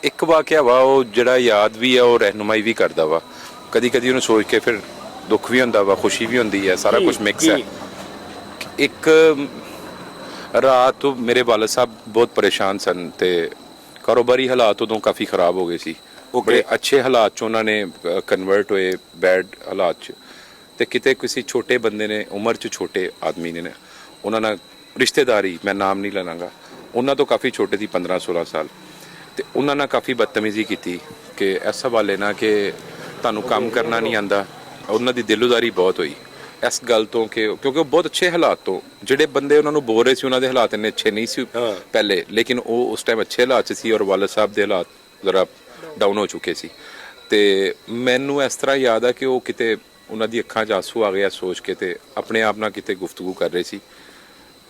ਇੱਕ ਵਾਕਿਆ ਵਾ ਉਹ ਜਿਹੜਾ ਯਾਦ ਵੀ ਆ, ਉਹ ਰਹਿਨੁਮਾਈ ਵੀ ਕਰਦਾ ਵਾ। ਕਦੀ ਉਹਨੂੰ ਸੋਚ ਕੇ ਫਿਰ ਦੁੱਖ ਵੀ ਹੁੰਦਾ ਵਾ, ਖੁਸ਼ੀ ਵੀ ਹੁੰਦੀ ਹੈ, ਸਾਰਾ ਕੁਝ ਮਿਕਸ ਹੈ। ਇੱਕ ਰਾਤ ਮੇਰੇ ਵਾਲਦ ਸਾਹਿਬ ਬਹੁਤ ਪਰੇਸ਼ਾਨ ਸਨ ਤੇ ਕਾਰੋਬਾਰੀ ਹਾਲਾਤ ਉਦੋਂ ਕਾਫੀ ਖਰਾਬ ਹੋ ਗਏ ਸੀ। ਬੜੇ ਅੱਛੇ ਹਾਲਾਤ 'ਚ ਉਹਨਾਂ ਨੇ ਕਨਵਰਟ ਹੋਏ ਬੈਡ ਹਾਲਾਤ 'ਚ, ਤੇ ਕਿਤੇ ਕਿਸੇ ਛੋਟੇ ਬੰਦੇ ਨੇ, ਉਮਰ 'ਚ ਛੋਟੇ ਆਦਮੀ ਨੇ, ਉਹਨਾਂ ਨਾਲ ਰਿਸ਼ਤੇਦਾਰੀ, ਮੈਂ ਨਾਮ ਨਹੀਂ ਲੈਣਾਗਾ, ਉਹਨਾਂ ਤੋਂ ਕਾਫੀ ਛੋਟੇ ਸੀ, 15-16 ਸਾਲ, ਤੇ ਉਹਨਾਂ ਨਾਲ ਕਾਫੀ ਬਦਤਮੀਜ਼ੀ ਕੀਤੀ ਕਿ ਇਸ ਹਵਾਲੇ ਨਾਲ ਕਿ ਤੁਹਾਨੂੰ ਕੰਮ ਕਰਨਾ ਨਹੀਂ ਆਂਦਾ। ਉਹਨਾਂ ਦੀ ਦਿਲੋਦਾਰੀ ਬਹੁਤ ਹੋਈ ਇਸ ਗੱਲ ਤੋਂ ਕਿ ਕਿਉਂਕਿ ਉਹ ਬਹੁਤ ਅੱਛੇ ਹਾਲਾਤ ਤੋਂ, ਜਿਹੜੇ ਬੰਦੇ ਉਹਨਾਂ ਨੂੰ ਬੋਲ ਰਹੇ ਸੀ ਉਹਨਾਂ ਦੇ ਹਾਲਾਤ ਇੰਨੇ ਅੱਛੇ ਨਹੀਂ ਸੀ ਪਹਿਲੇ, ਲੇਕਿਨ ਉਹ ਉਸ ਟਾਈਮ ਅੱਛੇ ਹਾਲਾਤ 'ਚ ਸੀ ਔਰ ਵਾਲਦ ਸਾਹਿਬ ਦੇ ਹਾਲਾਤ ਜ਼ਰਾ ਡਾਊਨ ਹੋ ਚੁੱਕੇ ਸੀ। ਤੇ ਮੈਨੂੰ ਇਸ ਤਰ੍ਹਾਂ ਯਾਦ ਆ ਕਿ ਉਹ ਕਿਤੇ ਉਹਨਾਂ ਦੀ ਅੱਖਾਂ 'ਚ ਆਂਸੂ ਆ ਗਿਆ ਸੋਚ ਕੇ, ਤੇ ਆਪਣੇ ਆਪ ਨਾਲ ਕਿਤੇ ਗੁਫ਼ਤਗੂ ਕਰ ਰਹੇ ਸੀ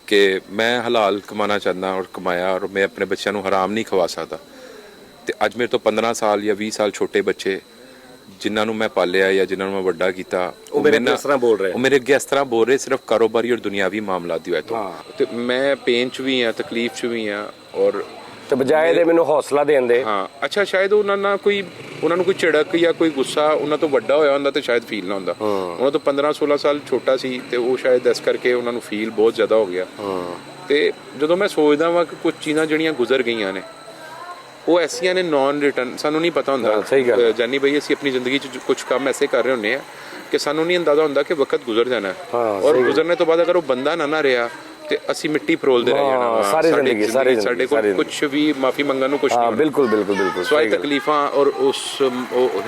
ਕਿ ਮੈਂ ਹਲਾਲ ਕਮਾਣਾ ਚਾਹੁੰਦਾ ਔਰ ਕਮਾਇਆ, ਔਰ ਮੈਂ ਆਪਣੇ ਬੱਚਿਆਂ ਨੂੰ ਹਰਾਮ ਨਹੀਂ ਖਵਾ ਸਕਦਾ। ਤੇ ਅੱਜ ਮੇਰੇ ਤੋਂ 15 ਸਾਲ ਜਾਂ 20 ਸਾਲ ਛੋਟੇ ਬੱਚੇ ਜਿਨ੍ਹਾਂ ਨੂੰ ਮੈਂ ਪਾਲਿਆ ਜਾਂ ਜਿਨ੍ਹਾਂ ਨੂੰ ਮੈਂ ਵੱਡਾ ਕੀਤਾ, ਉਹ ਮੇਰੇ ਇਸ ਤਰ੍ਹਾਂ ਬੋਲ ਰਹੇ, ਉਹ ਮੇਰੇ ਅੱਗੇ ਇਸ ਤਰ੍ਹਾਂ ਬੋਲ ਰਹੇ, ਸਿਰਫ ਕਾਰੋਬਾਰੀ ਔਰ ਦੁਨਿਆਵੀ ਮਾਮਲਾਤ ਦੀ ਵਜ੍ਹਾ ਤੋਂ। ਤੇ ਮੈਂ ਪੇਨ 'ਚ ਵੀ ਆ, ਤਕਲੀਫ 'ਚ ਵੀ ਆ, ਔਰ ਤੇ ਬਜਾਏ ਦੇ ਮੈਨੂੰ ਹੌਸਲਾ ਦੇਣ ਦੇ। ਹਾਂ ਅੱਛਾ, ਸ਼ਾਇਦ ਉਹਨਾਂ ਨੂੰ ਕੋਈ ਝਿੜਕ ਜਾਂ ਕੋਈ ਗੁੱਸਾ ਉਹਨਾਂ ਤੋਂ ਵੱਡਾ ਹੋਇਆ ਹੁੰਦਾ ਤੇ ਸ਼ਾਇਦ ਫੀਲ ਨਾ ਹੁੰਦਾ। ਉਹਨਾਂ ਤੋਂ 15-16 ਸਾਲ ਛੋਟਾ ਸੀ ਤੇ ਉਹ ਸ਼ਾਇਦ ਇਸ ਕਰਕੇ ਉਹਨਾਂ ਨੂੰ ਫੀਲ ਬਹੁਤ ਜ਼ਿਆਦਾ ਹੋ ਗਿਆ। ਤੇ ਜਦੋਂ ਮੈਂ ਸੋਚਦਾ ਵਾਂ ਕਿ ਕੁਝ ਚੀਜ਼ਾਂ ਜਿਹੜੀਆਂ ਗੁਜ਼ਰ ਗਈਆਂ ਨੇ ਉਹ ਐਸੀਆਂ ਨੇ ਨੌਨ ਰਿਟਰਨ, ਸਾਨੂੰ ਨਹੀਂ ਪਤਾ ਹੁੰਦਾ ਜਾਨੀ ਬਈ, ਅਸੀਂ ਆਪਣੀ ਜ਼ਿੰਦਗੀ 'ਚ ਕੁਝ ਕੰਮ ਐਸੇ ਕਰ ਰਹੇ ਹੁੰਦੇ ਆ ਕਿ ਸਾਨੂੰ ਨਹੀਂ ਅੰਦਾਜ਼ਾ ਹੁੰਦਾ ਕਿ ਵਕਤ ਗੁਜ਼ਰ ਜਾਣਾ, ਔਰ ਗੁਜ਼ਰਨੇ ਤੋਂ ਬਾਅਦ ਅਗਰ ਉਹ ਬੰਦਾ ਨਾ ਰਿਹਾ ਤੇ ਅਸੀਂ ਮਿੱਟੀ ਫਰੋਲਦੇ ਰਹਿ ਜਾਣਾ। ਸਾਡੇ ਕੋਲ ਕੁਝ ਵੀ ਮਾਫੀ ਮੰਗਣ ਨੂੰ ਕੁਝ ਨਹੀਂ। ਬਿਲਕੁਲ ਸਵਾਈ ਤਕਲੀਫਾਂ ਔਰ ਉਸ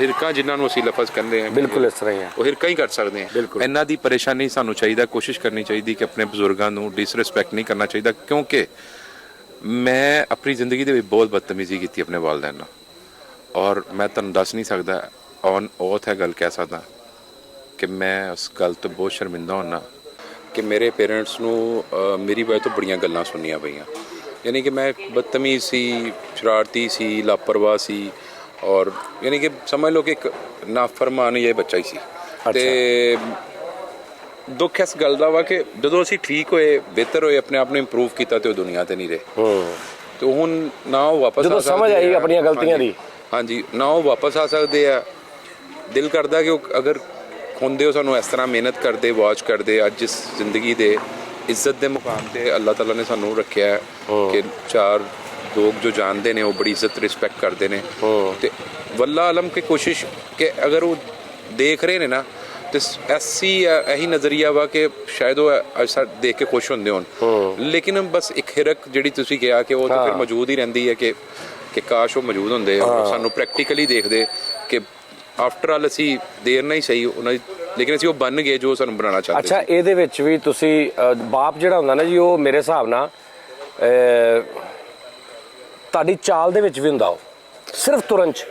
ਹਿਰਕਾਂ ਜਿਨ੍ਹਾਂ ਨੂੰ ਅਸੀਂ ਲਫ਼ਜ਼ ਕਹਿੰਦੇ ਹਾਂ, ਬਿਲਕੁਲ ਇਸ ਤਰ੍ਹਾਂ ਹੀ ਉਹ ਹਿਰਕਾਂ ਹੀ ਕਰ ਸਕਦੇ ਹਾਂ। ਇਹਨਾਂ ਦੀ ਪਰੇਸ਼ਾਨੀ ਸਾਨੂੰ ਚਾਹੀਦਾ, ਕੋਸ਼ਿਸ਼ ਕਰਨੀ ਚਾਹੀਦੀ ਕਿ ਆਪਣੇ ਬਜ਼ੁਰਗਾਂ ਨੂੰ ਡਿਸਰਿਸਪੈਕਟ ਨਹੀਂ ਕਰਨਾ ਚਾਹੀਦਾ, ਕਿਉਂਕਿ ਮੈਂ ਆਪਣੀ ਜ਼ਿੰਦਗੀ ਦੇ ਵਿੱਚ ਬਹੁਤ ਬਦਤਮੀਜ਼ੀ ਕੀਤੀ ਆਪਣੇ ਵਾਲਿदैन ਨਾਲ, ਔਰ ਮੈਂ ਤੁਹਾਨੂੰ ਦੱਸ ਨਹੀਂ ਸਕਦਾ, ਔਨ ਔਥ ਹੈ ਗੱਲ ਕਹਿ ਸਕਦਾ ਕਿ ਮੈਂ ਉਸ ਗੱਲ ਤੋਂ ਬਹੁਤ ਸ਼ਰਮਿੰਦਾ ਹੁੰਨਾ ਕਿ ਮੇਰੇ ਪੇਰੈਂਟਸ ਨੂੰ ਮੇਰੀ ਵਜ੍ਹਾ ਤੋਂ ਬੜੀਆਂ ਗੱਲਾਂ ਸੁਣਨੀਆਂ ਪਈਆਂ। ਯਾਨੀ ਕਿ ਮੈਂ ਬਦਤਮੀਜ਼ ਸੀ, ਸ਼ਰਾਰਤੀ ਸੀ, ਲਾਪਰਵਾਹ ਸੀ, ਔਰ ਯਾਨੀ ਕਿ ਸਮਝ ਲਓ ਕਿ ਇੱਕ ਨਾਫਰਮਾਨ ਇਹ ਬੱਚਾ ਹੀ ਸੀ। ਤੇ ਦੁੱਖ ਇਸ ਗੱਲ ਦਾ ਵਾ ਕਿ ਜਦੋਂ ਅਸੀਂ ਠੀਕ ਹੋਏ, ਬਿਹਤਰ ਹੋਏ, ਆਪਣੇ ਆਪ ਨੂੰ ਇੰਪਰੂਵ ਕੀਤਾ ਤੇ ਉਹ ਦੁਨੀਆ ਤੇ ਨਹੀਂ ਰਹੇ। ਤੇ ਹੁਣ ਨਾ ਉਹ ਵਾਪਸ ਜਦੋਂ ਸਮਝ ਆਈ ਆਪਣੀਆਂ ਗਲਤੀਆਂ ਦੀ, ਹਾਂਜੀ, ਨਾ ਉਹ ਵਾਪਸ ਆ ਸਕਦੇ ਆ। ਦਿਲ ਕਰਦਾ ਕਿ ਉਹ ਅਗਰ ਹੁੰਦੇ ਹੋ ਸਾਨੂੰ ਇਸ ਤਰ੍ਹਾਂ ਮਿਹਨਤ ਕਰਦੇ, ਵਾਚ ਕਰਦੇ, ਅੱਜ ਇਸ ਜ਼ਿੰਦਗੀ ਦੇ ਇੱਜ਼ਤ ਦੇ ਮੁਕਾਮ ਤੇ ਅੱਲਾਹ ਤਾਲਾ ਨੇ ਸਾਨੂੰ ਰੱਖਿਆ ਕਿ 4 ਲੋਕ ਜੋ ਜਾਣਦੇ ਨੇ ਉਹ ਬੜੀ ਇੱਜ਼ਤ ਰਿਸਪੈਕਟ ਕਰਦੇ ਨੇ। ਤੇ ਵੱਲਾ ਆਲਮ ਕੀ ਕੋਸ਼ਿਸ਼ ਕਿ ਅਗਰ ਉਹ ਦੇਖ ਰਹੇ ਨੇ ਨਾ ਤੇ ਐਸੀ ਇਹੀ ਨਜ਼ਰੀਆ ਵਾ ਕਿ ਸ਼ਾਇਦ ਉਹ ਐਸਾ ਦੇਖ ਕੇ ਖੁਸ਼ ਹੁੰਦੇ ਹੋਣ, ਲੇਕਿਨ ਬਸ ਇੱਕ ਹਿਰਕ ਜਿਹੜੀ ਤੁਸੀਂ ਕਿਹਾ ਕਿ ਉਹ ਤਾਂ ਫਿਰ ਮੌਜੂਦ ਹੀ ਰਹਿੰਦੀ ਹੈ ਕਿ ਕਾਸ਼ ਉਹ ਮੌਜੂਦ ਹੁੰਦੇ, ਸਾਨੂੰ ਪ੍ਰੈਕਟੀਕਲੀ ਦੇਖਦੇ ਕਿ ਆਫਟਰ ਆਲ ਅਸੀਂ ਦੇਰ ਨਹੀਂ ਸਹੀ ਉਹਨਾਂ ਦੀ, ਲੇਕਿਨ ਅਸੀਂ ਉਹ ਬਣ ਗਏ ਜੋ ਸਾਨੂੰ ਬਣਾਉਣਾ ਚਾਹੁੰਦੇ। ਅੱਛਾ, ਇਹਦੇ ਵਿੱਚ ਵੀ ਤੁਸੀਂ ਬਾਪ ਜਿਹੜਾ ਹੁੰਦਾ ਨਾ ਜੀ, ਉਹ ਮੇਰੇ ਹਿਸਾਬ ਨਾਲ ਤੁਹਾਡੀ ਚਾਲ ਦੇ ਵਿੱਚ ਵੀ ਹੁੰਦਾ, ਉਹ ਸਿਰਫ ਤੁਰਨ 'ਚ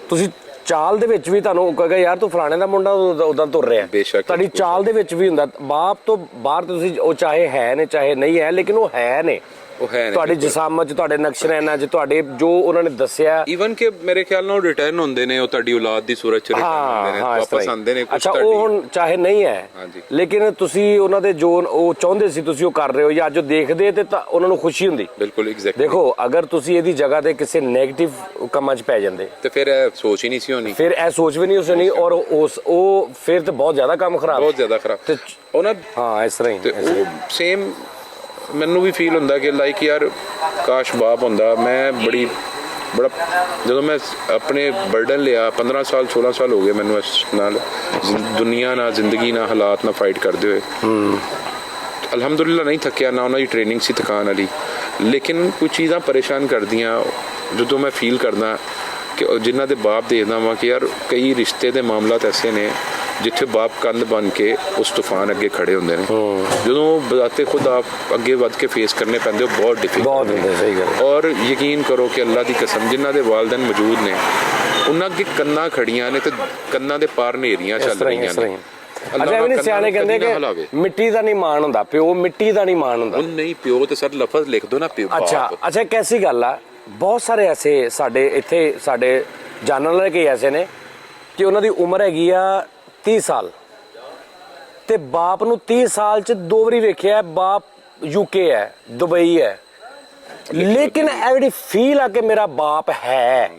ਤੁਸੀਂ ਚਾਲ ਦੇ ਵਿੱਚ ਵੀ ਤੁਹਾਨੂੰ ਕਹੇਗਾ ਯਾਰ ਤੂੰ ਫਲਾਣੇ ਦਾ ਮੁੰਡਾ ਉਦਾਂ ਤੁਰ ਰਿਹਾ। ਬੇਸ਼ੱਕ, ਤੁਹਾਡੀ ਚਾਲ ਦੇ ਵਿੱਚ ਵੀ ਹੁੰਦਾ। ਬਾਪ ਤੋਂ ਬਾਹਰ ਤੁਸੀਂ ਉਹ ਚਾਹੇ ਹੈ ਨੇ ਚਾਹੇ ਨਹੀਂ ਹੈ, ਲੇਕਿਨ ਉਹ ਹੈ ਨੇ। ਉਹ ਹੈ ਨੇ ਤੁਹਾਡੀ ਜਿਸਾਮਤ 'ਚ, ਤੁਹਾਡੇ ਨਕਸ਼ਨੈਨਾਂ 'ਚ, ਤੁਹਾਡੇ ਜੋ ਉਹਨਾਂ ਨੇ ਦੱਸਿਆ। ਈਵਨ ਕਿ ਮੇਰੇ ਖਿਆਲ ਨਾਲ ਰਿਟਰਨ ਹੁੰਦੇ ਨੇ, ਉਹ ਤੁਹਾਡੀ ਔਲਾਦ ਦੀ ਸੂਰਤ ਚ ਰਿਟਰਨ ਹੁੰਦੇ ਨੇ, ਵਾਪਸ ਆਉਂਦੇ ਨੇ ਕੁਝ। ਅੱਛਾ, ਉਹ ਹੁਣ ਚਾਹੇ ਨਹੀਂ ਹੈ, ਲੇਕਿਨ ਤੁਸੀਂ ਉਹਨਾਂ ਦੇ ਜੋ ਉਹ ਚਾਹੁੰਦੇ ਸੀ ਤੁਸੀਂ ਉਹ ਕਰ ਰਹੇ ਹੋ, ਜਾਂ ਜੋ ਦੇਖਦੇ ਤੇ ਤਾਂ ਉਹਨਾਂ ਨੂੰ ਖੁਸ਼ੀ ਹੁੰਦੀ। ਬਿਲਕੁਲ ਐਗਜ਼ੈਕਟਲੀ। ਦੇਖੋ, ਅਗਰ ਤੁਸੀਂ ਇਹਦੀ ਜਗ੍ਹਾ ਤੇ ਕਿਸੇ ਨੈਗੇਟਿਵ ਕੰਮਾਂ 'ਚ ਪੈ ਜਾਂਦੇ ਤੇ ਫਿਰ ਇਹ ਸੋਚ ਹੀ ਨਹੀਂ ਸੀ ਹੋਣੀ, ਫਿਰ ਇਹ ਸੋਚ ਵੀ ਨਹੀਂ ਉਸਨੀ, ਔਰ ਉਹ ਫਿਰ ਤੇ ਬਹੁਤ ਜ਼ਿਆਦਾ ਕੰਮ ਖਰਾਬ, ਬਹੁਤ ਜ਼ਿਆਦਾ ਖਰਾਬ। ਤੇ ਉਹਨਾਂ ਹਾਂ ਇਸ ਤਰ੍ਹਾਂ ਹੀ ਤੇ ਉਹ ਸੇਮ ਮੈਨੂੰ ਵੀ ਫੀਲ ਹੁੰਦਾ ਕਿ ਲਾਈਕ ਯਾਰ ਕਾਸ਼ ਬਾਪ ਹੁੰਦਾ। ਮੈਂ ਬੜਾ ਜਦੋਂ ਮੈਂ ਆਪਣੇ ਬਰਡਨ ਲਿਆ 15 ਸਾਲ 16 ਸਾਲ ਹੋ ਗਏ ਮੈਨੂੰ ਇਸ ਨਾਲ ਦੁਨੀਆ ਨਾਲ, ਜ਼ਿੰਦਗੀ ਨਾਲ, ਹਾਲਾਤ ਨਾਲ ਫਾਈਟ ਕਰਦੇ ਹੋਏ। ਅਲਹਮਦੁਲਿਲਾ ਨਹੀਂ ਥੱਕਿਆ, ਨਾ ਉਹਨਾਂ ਦੀ ਟ੍ਰੇਨਿੰਗ ਸੀ ਥਕਾਨ ਵਾਲੀ, ਲੇਕਿਨ ਕੁਝ ਚੀਜ਼ਾਂ ਪਰੇਸ਼ਾਨ ਕਰਦੀਆਂ। ਜਦੋਂ ਮੈਂ ਫੀਲ ਕਰਦਾ ਕਿ ਜਿਨ੍ਹਾਂ ਦੇ ਬਾਪ ਦੇਖਦਾ ਵਾਂ ਕਿ ਯਾਰ ਕਈ ਰਿਸ਼ਤੇ ਦੇ ਮਾਮਲਾਤ ਐਸੇ ਨੇ ਜਿੱਥੇ ਬਾਪ ਕੰਧ ਬਣ ਕੇ ਉਸ ਤੂਫਾਨ ਅੱਗੇ ਖੜੇ ਹੁੰਦੇ ਨੇ। ਜਦੋਂ ਬਜ਼ਾਤੇ ਖੁਦ ਆਪ ਅੱਗੇ ਵੱਧ ਕੇ ਫੇਸ ਕਰਨੇ ਪੈਂਦੇ, ਉਹ ਬਹੁਤ ਡਿਫਿਕਲਟ ਹੁੰਦੇ। ਸਹੀ ਗੱਲ। ਔਰ ਯਕੀਨ ਕਰੋ ਕਿ ਅੱਲਾ ਦੀ ਕਸਮ, ਜਿਨ੍ਹਾਂ ਦੇ ਵਾਲਿदैन ਮੌਜੂਦ ਨੇ ਉਹਨਾਂ ਅੱਗੇ ਕੰਨਾਂ ਖੜੀਆਂ ਨੇ ਤੇ ਕੰਨਾਂ ਦੇ ਪਾਰ ਨੇਰੀਆਂ ਚੱਲ ਰਹੀਆਂ ਨੇ। ਅੱਛਾ, ਵੀ ਨਹੀਂ ਸਿਆਣੇ ਕਹਿੰਦੇ ਕਿ ਮਿੱਟੀ ਦਾ ਨਹੀਂ ਮਾਣ ਹੁੰਦਾ, ਪਿਓ ਮਿੱਟੀ ਦਾ ਨਹੀਂ ਮਾਣ ਹੁੰਦਾ। ਉਹ ਨਹੀਂ, ਪਿਓ ਤੇ ਸਰ ਲਫ਼ਜ਼ ਲਿਖ ਦੋ ਨਾ, ਪਿਓ। ਅੱਛਾ, ਕੈਸੀ ਗੱਲ ਆ। ਬਹੁਤ ਸਾਰੇ ਐਸੇ ਸਾਡੇ ਇੱਥੇ ਸਾਡੇ ਜਾਣਨ ਵਾਲੇ ਕਈ ਐਸੇ ਨੇ ਕਿ ਉਹਨਾਂ ਦੀ ਉਮਰ ਹੈਗੀ ਆ 30 ਸਾਲ ਤੇ ਬਾਪ ਨੂੰ 30 ਸਾਲ 'ਚ 2 ਵਾਰੀ ਵੇਖਿਆ। ਬਾਪ ਯੂਕੇ ਹੈ, ਦੁਬਈ ਹੈ, ਲੇਕਿਨ ਇਹ ਜਿਹੜੀ ਫੀਲ ਆ ਕਿ ਮੇਰਾ ਬਾਪ ਹੈ,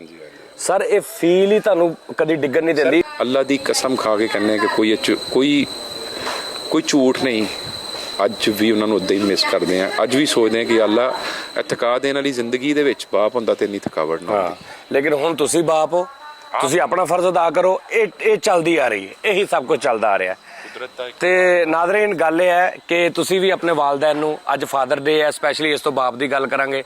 ਸਰ ਇਹ ਫੀਲ ਹੀ ਤੁਹਾਨੂੰ ਕਦੀ ਡਿੱਗਣ ਨਹੀਂ ਦਿੰਦੀ। ਅੱਲਾ ਦੀ ਕਸਮ ਖਾ ਕੇ ਕਹਿੰਦੇ ਕਿ ਕੋਈ ਝੂਠ ਨਹੀਂ। ਅੱਜ ਵੀ ਉਹਨਾਂ ਨੂੰ ਉਦਾਂ ਹੀ ਮਿਸ ਕਰਦੇ ਆ, ਅੱਜ ਵੀ ਸੋਚਦੇ ਆ ਕਿ ਅੱਲਾ ਇਹ ਥਕਾ ਦੇਣ ਵਾਲੀ ਜ਼ਿੰਦਗੀ ਦੇ ਵਿੱਚ ਬਾਪ ਹੁੰਦਾ ਤੇ ਇੰਨੀ ਥਕਾਵਟ ਨਾ ਹੁੰਦੀ। ਲੇਕਿਨ ਹੁਣ ਤੁਸੀਂ ਬਾਪ ਹੋ, ਤੁਸੀਂ ਆਪਣਾ ਫਰਜ਼ ਅਦਾ ਕਰੋ। ਇਹ ਚੱਲਦੀ ਆ ਰਹੀ ਹੈ, ਇਹੀ ਸਭ ਕੁਝ ਚੱਲਦਾ ਆ ਰਿਹਾ। ਤੇ ਨਾਜ਼ਰੀਨ, ਗੱਲ ਇਹ ਹੈ ਕਿ ਤੁਸੀਂ ਵੀ ਆਪਣੇ ਵਾਲਿदैन ਨੂੰ, ਅੱਜ ਫਾਦਰ ਡੇ ਹੈ ਸਪੈਸ਼ਲੀ, ਇਸ ਤੋਂ ਬਾਪ ਦੀ ਗੱਲ ਕਰਾਂਗੇ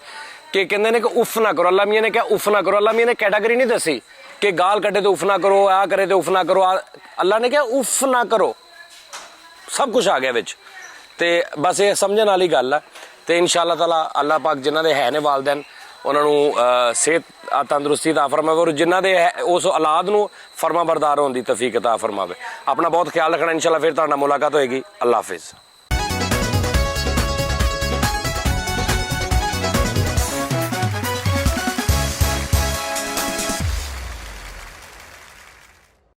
ਕਿ ਕਹਿੰਦੇ ਨੇ ਕਿ ਉਫ ਨਾ ਕਰੋ। ਅੱਲਾ ਮੀਆਂ ਨੇ ਕਿਹਾ ਉਫ ਨਾ ਕਰੋ। ਅੱਲਾ ਮੀਆਂ ਨੇ ਕੈਟਾਗਰੀ ਨਹੀਂ ਦੱਸੀ ਕਿ ਗਾਲ ਕੱਢੇ ਤੇ ਉਫ ਨਾ ਕਰੋ, ਆ ਕਰੇ ਤੇ ਉਫ ਨਾ ਕਰੋ। ਅੱਲਾ ਨੇ ਕਿਹਾ ਉਫ ਨਾ ਕਰੋ, ਸਭ ਕੁਝ ਆ ਗਿਆ ਵਿੱਚ। ਤੇ ਬਸ ਇਹ ਸਮਝਣ ਵਾਲੀ ਗੱਲ ਆ। ਤੇ ਇਨਸ਼ਾਅੱਲਾ ਤਾਲਾ ਅੱਲਾਹ ਪਾਕ ਜਿਨ੍ਹਾਂ ਦੇ ਹੈ ਨੇ ਵਾਲਿदैन, ਉਹਨਾਂ ਨੂੰ ਸਿਹਤ ਤੰਦਰੁਸਤੀ ਅਤਾ ਫਰਮਾਵੇ, ਔਰ ਜਿਨ੍ਹਾਂ ਦੇ ਉਸ ਔਲਾਦ ਨੂੰ ਫਰਮਾਬਰਦਾਰ ਹੋਣ ਦੀ ਤੌਫੀਕ ਅਤਾ ਫਰਮਾਵੇ। ਆਪਣਾ ਬਹੁਤ ਖਿਆਲ ਰੱਖਣਾ। ਇਨਸ਼ਾਅੱਲਾ ਫਿਰ ਤੁਹਾਡੇ ਨਾਲ ਮੁਲਾਕਾਤ ਹੋਏਗੀ। ਅੱਲਾਹ ਹਾਫਿਜ਼।